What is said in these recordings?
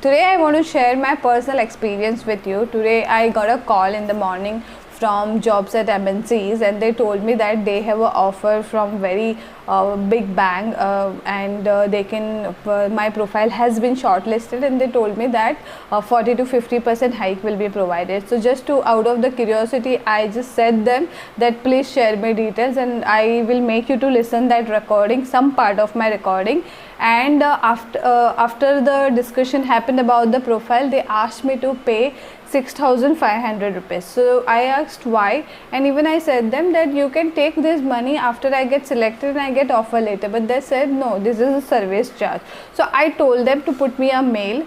Today I want to share my personal experience with you. Today I got a call in the morning from jobs at MNCs, and they told me that they have an offer from very big bank, and they can my profile has been shortlisted, and they told me that 40 to 50% hike will be provided. So just to out of the curiosity, I just said them that please share my details, and I will make you to listen that recording, some part of my recording. And after the discussion happened about the profile, they asked me to pay 6,500 rupees. So I asked why, and even I said them that you can take this money after I get selected and I get offer later, but they said no, this is a service charge. So I told them to put me a mail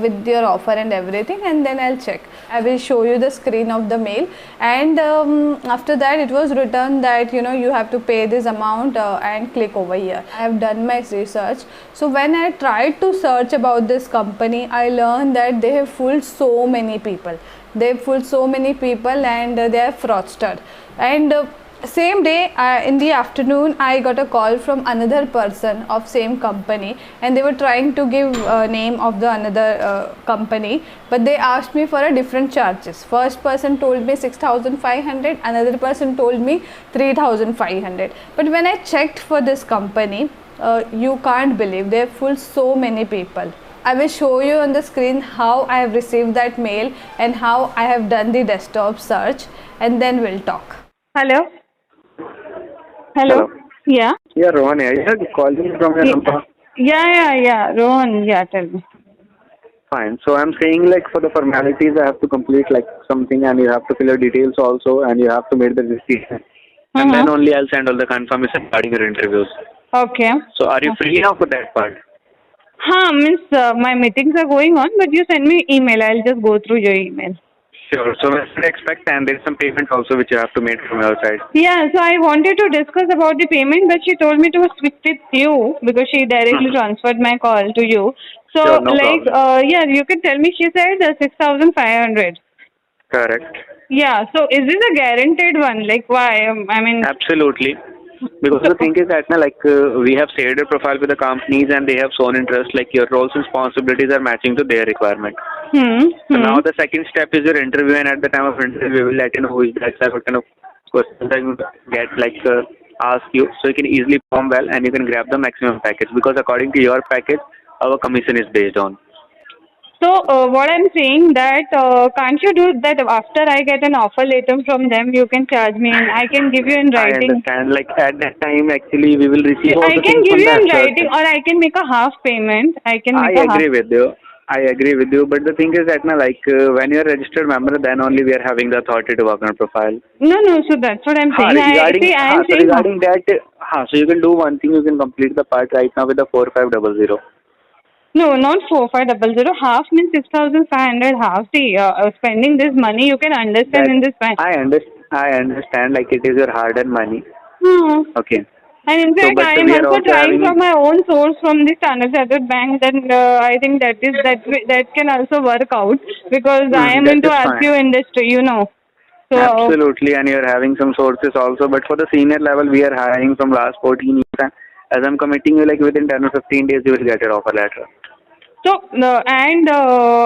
with their offer and everything, and then I'll check. I will show you the screen of the mail, and after that it was written that you have to pay this amount and click over here. I have done my research. So when I tried to search about this company, I learned that they have fooled so many people. They fooled so many people, and they are fraudster. And same day in the afternoon, I got a call from another person of same company, and they were trying to give name of the another company, but they asked me for a different charges. First person told me 6,500, another person told me 3,500. But when I checked for this company, you can't believe they have fooled so many people. I will show you on the screen how I have received that mail and how I have done the desktop search, and then we'll talk. Hello. Hello. Yeah. Yeah, Rohan here. You have called me from your number. Yeah. Rohan, yeah, tell me. Fine. So I'm saying like for the formalities I have to complete like something, and you have to fill your details also, and you have to make the decision. And then only I'll send all the confirmation regarding your interviews. Okay. So are you free now for that part? Means my meetings are going on, but you send me email. I'll just go through your email. Sure. So I should expect, and there's some payment also which you have to make from your side. Yeah, so I wanted to discuss about the payment, but she told me to switch with you because she directly transferred my call to you. So, Sure, no problem. yeah, you can tell me. She said 6,500. Correct. Yeah, so is this a guaranteed one? Like, why? Absolutely. Because the thing is that we have shared your profile with the companies, and they have shown interest. Like your roles and responsibilities are matching to their requirement. So now the second step is your interview, and at the time of interview, we will let you know who is that, what kind of questions I will get ask you, so you can easily perform well and you can grab the maximum package. Because according to your package, our commission is based on. So what I'm saying that can't you do that after I get an offer letter from them? You can charge me, and I can give you in writing. I understand. Like at that time, actually, we will receive all I the can things give from you that in writing, or I can make a half payment. I agree with you. I agree with you, but the thing is that when you're a registered member, then only we are having the authority to work on a profile. No, so that's what I'm saying. Regarding that, so you can do one thing. You can complete the part right now with the 4500. No, not 4500. Half means 6,500. Half. See, spending this money, you can understand in this bank. I understand. Like it is your hard-earned money. Okay. And in fact, I am also trying from my own source from the Standard Chartered Bank. Then I think that can also work out because I am into RPO industry, So, absolutely, and you're having some sources also. But for the senior level, we are hiring from last 14 years. And as I'm committing you, like within 10 or 15 days, you will get your offer letter. So,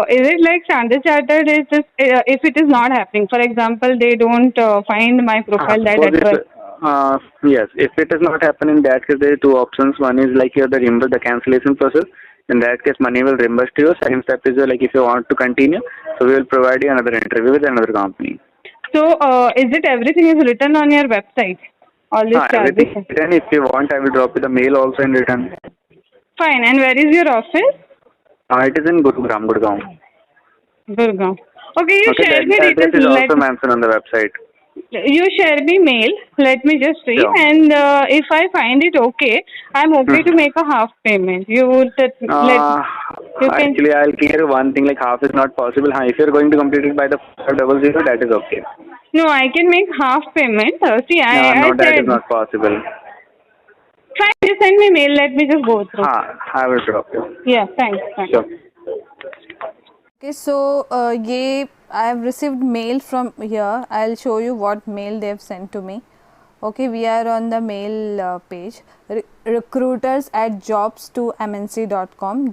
is it like Standard Chartered is just if it is not happening? For example, they don't find my profile yes, if it is not happening, in that case there are two options. One is like the cancellation process. In that case, money will reimburse to you. Second step is if you want to continue, so we will provide you another interview with another company. So, is it everything is written on your website? All these charges. Everything written. If you want, I will drop you the mail also in return. Fine. And where is your office? It is in Gurgaon. Gurgaon. Okay, you share me details. It is also mentioned on the website. You share me mail. Let me just see. Sure. And if I find it okay, I'm okay to make a half payment. Actually, I'll clear one thing. Like half is not possible. If you're going to complete it by the 500, that is okay. No, I can make half payment. That is not possible. Fine, just send me mail. Let me just go through. I will drop you. Yeah, thanks. Sure. Okay, so I have received mail from here. I'll show you what mail they have sent to me. Okay, we are on the mail page, recruiters@jobs2mnc.com,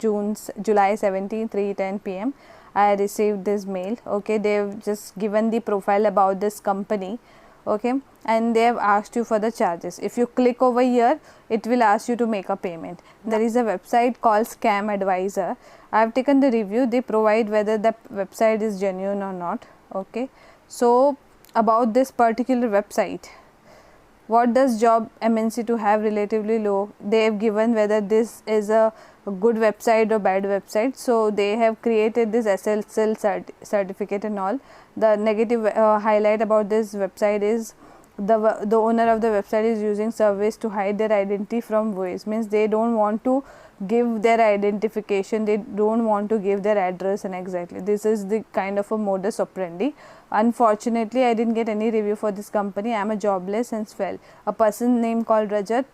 July 17, 3:10 p.m. I received this mail. Okay, they've just given the profile about this company. Okay, and they have asked you for the charges. If you click over here, it will ask you to make a payment. There is a website called Scam Advisor. I have taken the review. They provide whether the website is genuine or not. Okay, so about this particular website, what does job MNC to have relatively low? They have given whether this is a good website or bad website. So they have created this SSL certificate and all. The negative highlight about this website is the owner of the website is using service to hide their identity from voice. Means they don't want to give their identification, they don't want to give their address, and exactly this is the kind of a modus operandi. Unfortunately, I didn't get any review for this company. I am a jobless and fell. A person named called Rajat,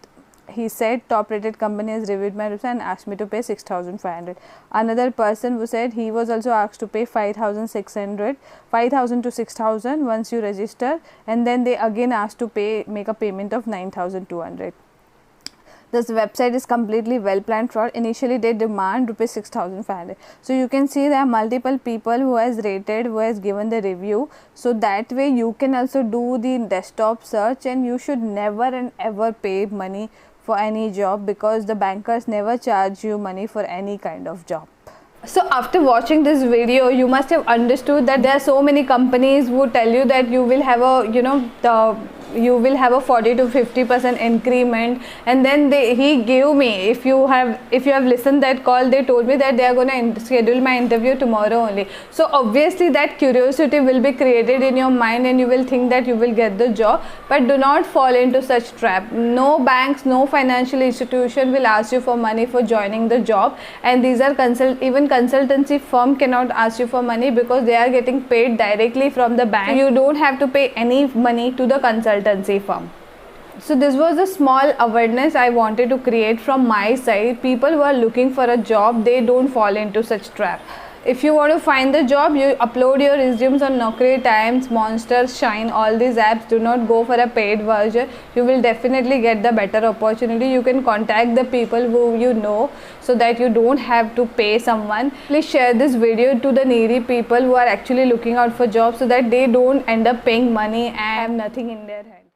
he said top rated company has reviewed my website and asked me to pay 6,500. Another person who said he was also asked to pay 5,600, 5,000 to 6,000 once you register, and then they again asked to make a payment of 9,200. This website is completely well planned fraud. Initially they demand rupees 6,500. So you can see there are multiple people who has rated, who has given the review. So that way you can also do the desktop search, and you should never and ever pay money for any job, because the bankers never charge you money for any kind of job. So after watching this video, you must have understood that there are so many companies who tell you that you will have a, you will have a 40 to 50% increment, and then he gave me, if you have listened that call, they told me that they are going to schedule my interview tomorrow only. So obviously that curiosity will be created in your mind, and you will think that you will get the job. But do not fall into such trap. No banks, no financial institution will ask you for money for joining the job, and these are even consultancy firm cannot ask you for money, because they are getting paid directly from the bank. You don't have to pay any money to the consultancy firm. So this was a small awareness I wanted to create from my side. People who are looking for a job, they don't fall into such trap. If you want to find the job, you upload your resumes on Naukri Times, Monster, Shine, all these apps. Do not go for a paid version. You will definitely get the better opportunity. You can contact the people who you know, so that you don't have to pay someone. Please share this video to the needy people who are actually looking out for jobs, so that they don't end up paying money and have nothing in their hand.